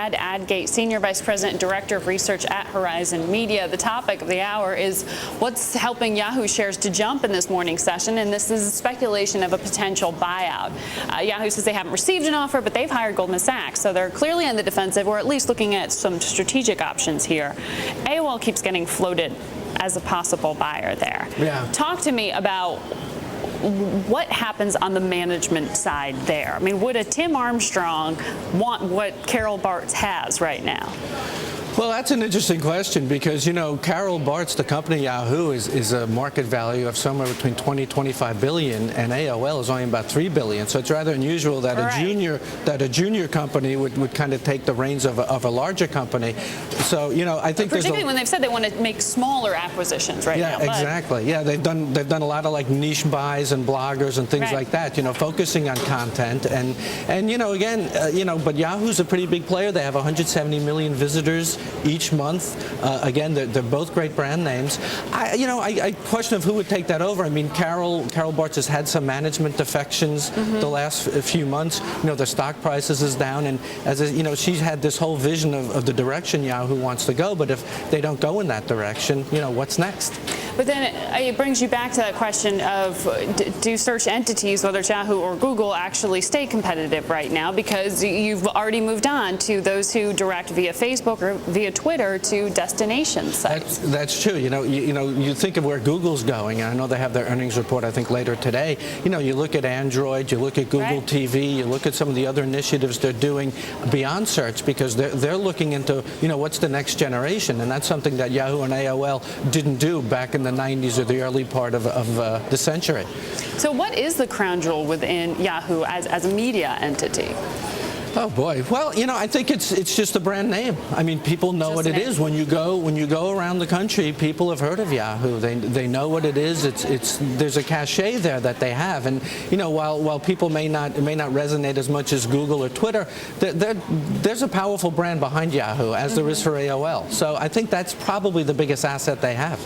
Brad Adgate, Senior Vice President and Director of Research at Horizon Media. The topic of the hour is what's helping Yahoo shares to jump in this morning session, and this is speculation of a potential buyout. Yahoo says they haven't received an offer, but they've hired Goldman Sachs, so they're clearly on the defensive, or at least looking at some strategic options here. AOL keeps getting floated as a possible buyer there. Yeah. Talk to me about what happens on the management side there. I mean, would a Tim Armstrong want what Carol Bartz has right now? Well, that's an interesting question because, you know, Carol Bartz, the company Yahoo, is a market value of somewhere between 20 and 25 billion, and AOL is only about 3 billion. So it's rather unusual that a junior company would kind of take the reins of a larger company. So, you know, I think particularly when they've said they want to make smaller acquisitions right now. Yeah, exactly. Yeah, they've done a lot of like niche buys and bloggers and things like that. You know, focusing on content and you know, again, you know, but Yahoo's a pretty big player. They have 170 million visitors each month. Again, they're both great brand names. I question of who would take that over. I mean, Carol Bartz has had some management defections the last few months. You know, the stock prices is down, and you know, she's had this whole vision of the direction Yahoo wants to go. But if they don't go in that direction, you know, what's next? But then it brings you back to that question of do search entities, whether it's Yahoo or Google, actually stay competitive right now? Because you've already moved on to those who direct via Facebook or via Twitter to destination sites. That's true. You know, you think of where Google's going, and I know they have their earnings report, I think, later today. You know, you look at Android, you look at Google TV, you look at some of the other initiatives they're doing beyond search, because they're looking into, you know, what's the next generation, and that's something that Yahoo and AOL didn't do back in the 90s or the early part of the century. So what is the crown jewel within Yahoo as a media entity? Oh boy. Well, you know, I think it's just a brand name. I mean, people know what it is. When you go around the country, people have heard of Yahoo. They know what it is. There's a cachet there that they have. And you know, while people may not resonate as much as Google or Twitter, there's a powerful brand behind Yahoo, as there is for AOL. So I think that's probably the biggest asset they have.